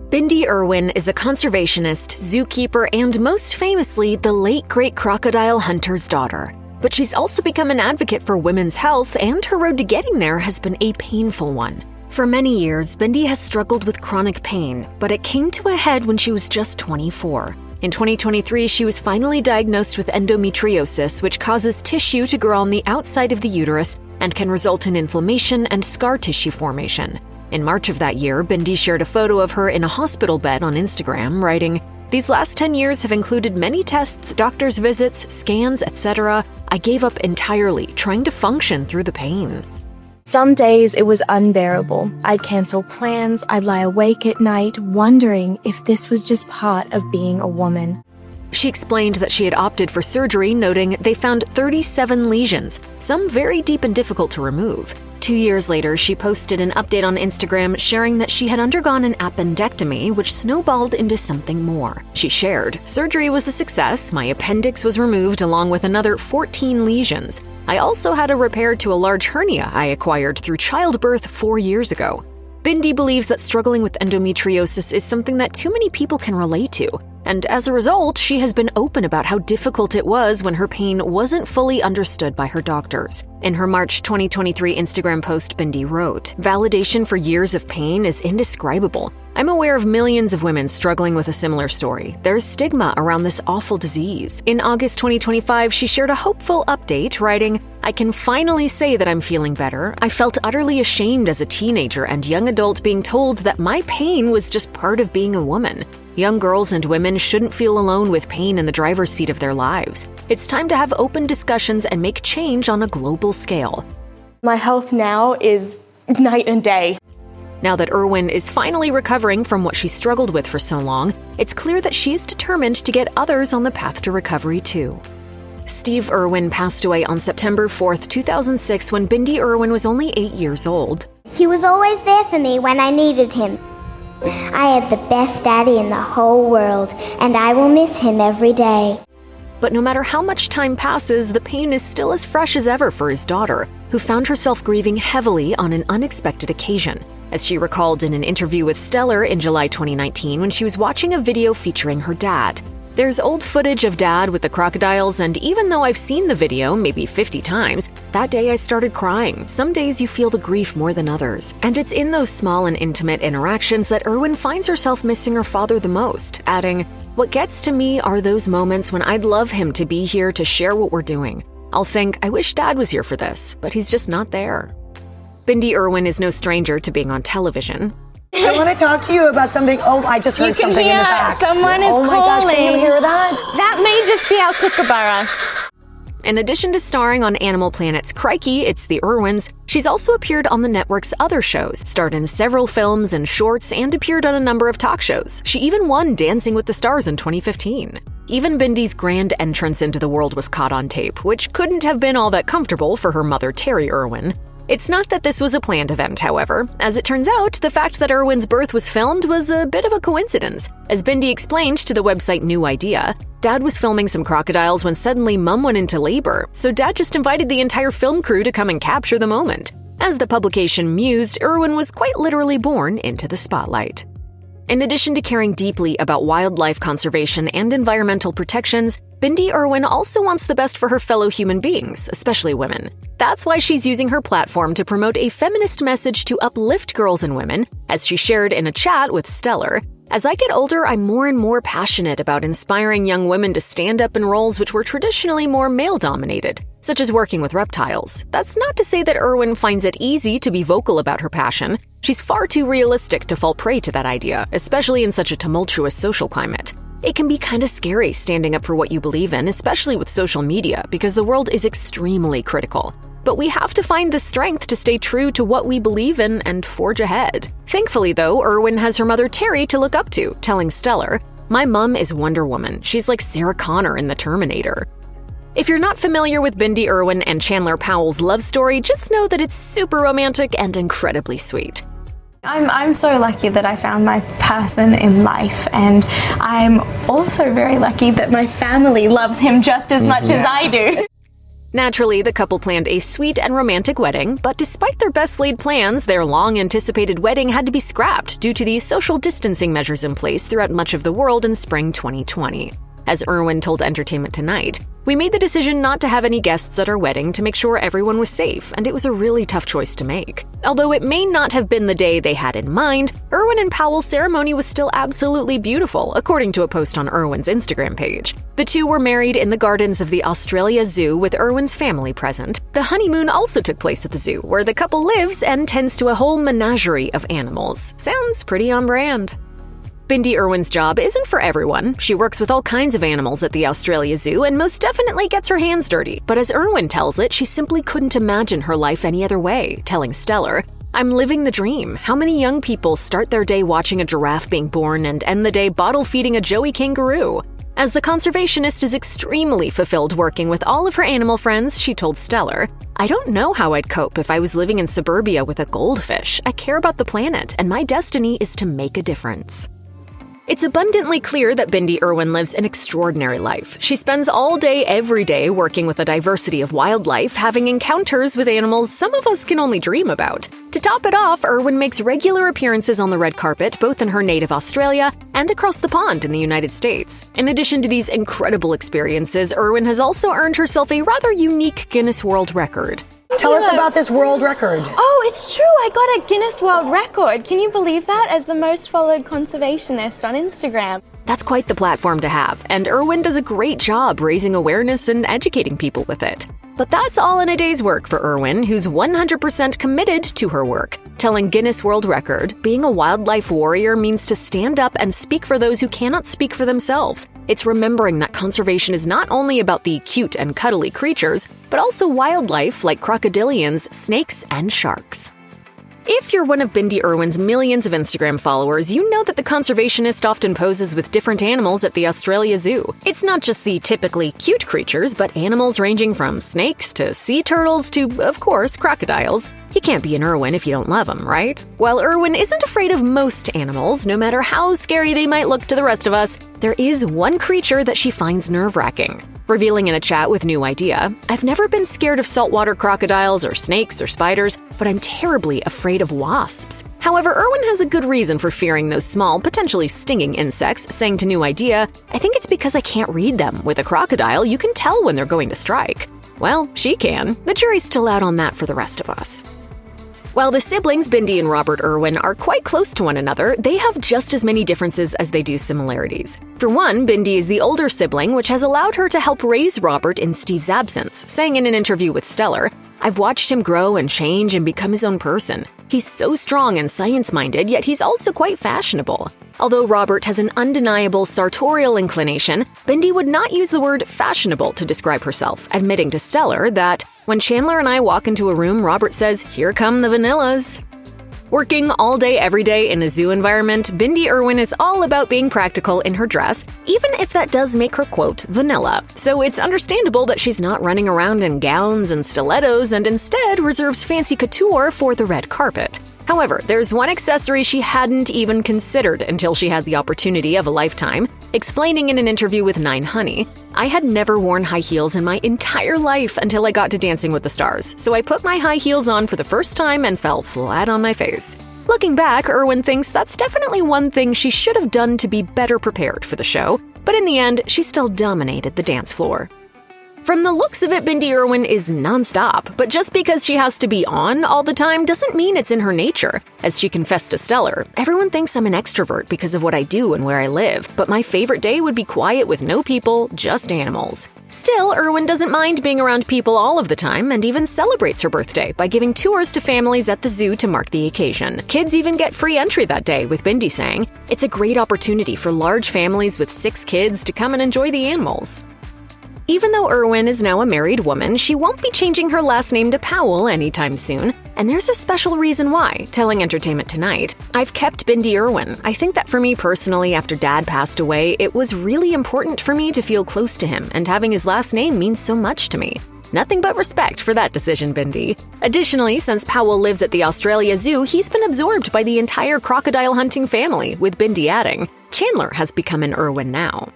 Bindi Irwin is a conservationist, zookeeper, and most famously, the late-great Crocodile Hunter's daughter. But she's also become an advocate for women's health, and her road to getting there has been a painful one. For many years, Bindi has struggled with chronic pain, but it came to a head when she was just 24. In 2023, she was finally diagnosed with endometriosis, which causes tissue to grow on the outside of the uterus and can result in inflammation and scar tissue formation. In March of that year, Bindi shared a photo of her in a hospital bed on Instagram, writing, "These last 10 years have included many tests, doctor's visits, scans, etc. I gave up entirely, trying to function through the pain." Some days it was unbearable. I'd cancel plans, I'd lie awake at night, wondering if this was just part of being a woman. She explained that she had opted for surgery, noting they found 37 lesions, some very deep and difficult to remove. 2 years later, she posted an update on Instagram sharing that she had undergone an appendectomy, which snowballed into something more. She shared, "Surgery was a success, my appendix was removed along with another 14 lesions. I also had a repair to a large hernia I acquired through childbirth 4 years ago." Bindi believes that struggling with endometriosis is something that too many people can relate to, and as a result, she has been open about how difficult it was when her pain wasn't fully understood by her doctors. In her March 2023 Instagram post, Bindi wrote, "Validation for years of pain is indescribable. I'm aware of millions of women struggling with a similar story. There's stigma around this awful disease." In August 2025, she shared a hopeful update, writing, "I can finally say that I'm feeling better. I felt utterly ashamed as a teenager and young adult being told that my pain was just part of being a woman. Young girls and women shouldn't feel alone with pain in the driver's seat of their lives. It's time to have open discussions and make change on a global scale." My health now is night and day. Now that Irwin is finally recovering from what she struggled with for so long, it's clear that she is determined to get others on the path to recovery too. Steve Irwin passed away on September 4th, 2006 when Bindi Irwin was only 8 years old. He was always there for me when I needed him. I had the best daddy in the whole world, and I will miss him every day. But no matter how much time passes, the pain is still as fresh as ever for his daughter, who found herself grieving heavily on an unexpected occasion, as she recalled in an interview with Stellar in July 2019 when she was watching a video featuring her dad. "There's old footage of Dad with the crocodiles, and even though I've seen the video maybe 50 times, that day I started crying. Some days you feel the grief more than others. And it's in those small and intimate interactions that Irwin finds herself missing her father the most," adding, "What gets to me are those moments when I'd love him to be here to share what we're doing. I'll think, I wish Dad was here for this, but he's just not there." Bindi Irwin is no stranger to being on television. I want to talk to you about something. Oh, I just heard something in the back. Someone is calling. Oh my gosh, can you hear that? That may just be our kookaburra. In addition to starring on Animal Planet's Crikey, It's the Irwins, she's also appeared on the network's other shows, starred in several films and shorts, and appeared on a number of talk shows. She even won Dancing with the Stars in 2015. Even Bindi's grand entrance into the world was caught on tape, which couldn't have been all that comfortable for her mother, Terry Irwin. It's not that this was a planned event, however. As it turns out, the fact that Irwin's birth was filmed was a bit of a coincidence. As Bindi explained to the website New Idea, Dad was filming some crocodiles when suddenly Mum went into labor, so Dad just invited the entire film crew to come and capture the moment. As the publication mused, Irwin was quite literally born into the spotlight. In addition to caring deeply about wildlife conservation and environmental protections, Bindi Irwin also wants the best for her fellow human beings, especially women. That's why she's using her platform to promote a feminist message to uplift girls and women, as she shared in a chat with Stellar. "As I get older, I'm more and more passionate about inspiring young women to stand up in roles which were traditionally more male-dominated, such as working with reptiles. That's not to say that Irwin finds it easy to be vocal about her passion. She's far too realistic to fall prey to that idea, especially in such a tumultuous social climate. It can be kind of scary standing up for what you believe in, especially with social media, because the world is extremely critical. But we have to find the strength to stay true to what we believe in and forge ahead." Thankfully, though, Irwin has her mother Terry to look up to, telling Stellar, "My mum is Wonder Woman. She's like Sarah Connor in The Terminator." If you're not familiar with Bindi Irwin and Chandler Powell's love story, just know that it's super romantic and incredibly sweet. I'm so lucky that I found my person in life, and I'm also very lucky that my family loves him just as much as I do. Naturally, the couple planned a sweet and romantic wedding, but despite their best-laid plans, their long-anticipated wedding had to be scrapped due to the social distancing measures in place throughout much of the world in spring 2020. As Irwin told Entertainment Tonight, "We made the decision not to have any guests at our wedding to make sure everyone was safe, and it was a really tough choice to make." Although it may not have been the day they had in mind, Irwin and Powell's ceremony was still absolutely beautiful, according to a post on Irwin's Instagram page. The two were married in the gardens of the Australia Zoo with Irwin's family present. The honeymoon also took place at the zoo, where the couple lives and tends to a whole menagerie of animals. Sounds pretty on brand. Bindi Irwin's job isn't for everyone. She works with all kinds of animals at the Australia Zoo and most definitely gets her hands dirty. But as Irwin tells it, she simply couldn't imagine her life any other way, telling Stellar, "I'm living the dream. How many young people start their day watching a giraffe being born and end the day bottle-feeding a joey kangaroo?" As the conservationist is extremely fulfilled working with all of her animal friends, she told Stellar, "I don't know how I'd cope if I was living in suburbia with a goldfish. I care about the planet, and my destiny is to make a difference." It's abundantly clear that Bindi Irwin lives an extraordinary life. She spends all day, every day, working with a diversity of wildlife, having encounters with animals some of us can only dream about. To top it off, Irwin makes regular appearances on the red carpet, both in her native Australia and across the pond in the United States. In addition to these incredible experiences, Irwin has also earned herself a rather unique Guinness World Record. Tell us about this world record. Oh, it's true. I got a Guinness World Record. Can you believe that? As the most followed conservationist on Instagram. That's quite the platform to have, and Irwin does a great job raising awareness and educating people with it. But that's all in a day's work for Irwin, who's 100% committed to her work. Telling Guinness World Record, being a wildlife warrior means to stand up and speak for those who cannot speak for themselves. It's remembering that conservation is not only about the cute and cuddly creatures, but also wildlife like crocodilians, snakes, and sharks. If you're one of Bindi Irwin's millions of Instagram followers, you know that the conservationist often poses with different animals at the Australia Zoo. It's not just the typically cute creatures, but animals ranging from snakes to sea turtles to, of course, crocodiles. You can't be an Irwin if you don't love them, right? While Irwin isn't afraid of most animals, no matter how scary they might look to the rest of us, there is one creature that she finds nerve-wracking. Revealing in a chat with New Idea, "I've never been scared of saltwater crocodiles or snakes or spiders, but I'm terribly afraid of wasps." However, Irwin has a good reason for fearing those small, potentially stinging insects, saying to New Idea, "I think it's because I can't read them. With a crocodile, you can tell when they're going to strike." Well, she can. The jury's still out on that for the rest of us. While the siblings Bindi and Robert Irwin are quite close to one another, they have just as many differences as they do similarities. For one, Bindi is the older sibling, which has allowed her to help raise Robert in Steve's absence, saying in an interview with Stellar, "I've watched him grow and change and become his own person. He's so strong and science-minded, yet he's also quite fashionable." Although Robert has an undeniable sartorial inclination, Bindi would not use the word fashionable to describe herself, admitting to Stellar that, "When Chandler and I walk into a room, Robert says, 'Here come the vanillas.'" Working all day, every day in a zoo environment, Bindi Irwin is all about being practical in her dress, even if that does make her, quote, vanilla. So it's understandable that she's not running around in gowns and stilettos and instead reserves fancy couture for the red carpet. However, there's one accessory she hadn't even considered until she had the opportunity of a lifetime, explaining in an interview with 9Honey, "I had never worn high heels in my entire life until I got to Dancing with the Stars, so I put my high heels on for the first time and fell flat on my face." Looking back, Irwin thinks that's definitely one thing she should have done to be better prepared for the show, but in the end, she still dominated the dance floor. From the looks of it, Bindi Irwin is nonstop, but just because she has to be on all the time doesn't mean it's in her nature. As she confessed to Stellar, "Everyone thinks I'm an extrovert because of what I do and where I live, but my favorite day would be quiet with no people, just animals." Still, Irwin doesn't mind being around people all of the time and even celebrates her birthday by giving tours to families at the zoo to mark the occasion. Kids even get free entry that day, with Bindi saying, "It's a great opportunity for large families with 6 kids to come and enjoy the animals." Even though Irwin is now a married woman, she won't be changing her last name to Powell anytime soon, and there's a special reason why, telling Entertainment Tonight, "I've kept Bindi Irwin. I think that for me personally, after Dad passed away, it was really important for me to feel close to him, and having his last name means so much to me. Nothing but respect for that decision, Bindi." Additionally, since Powell lives at the Australia Zoo, he's been absorbed by the entire crocodile hunting family, with Bindi adding, "Chandler has become an Irwin now."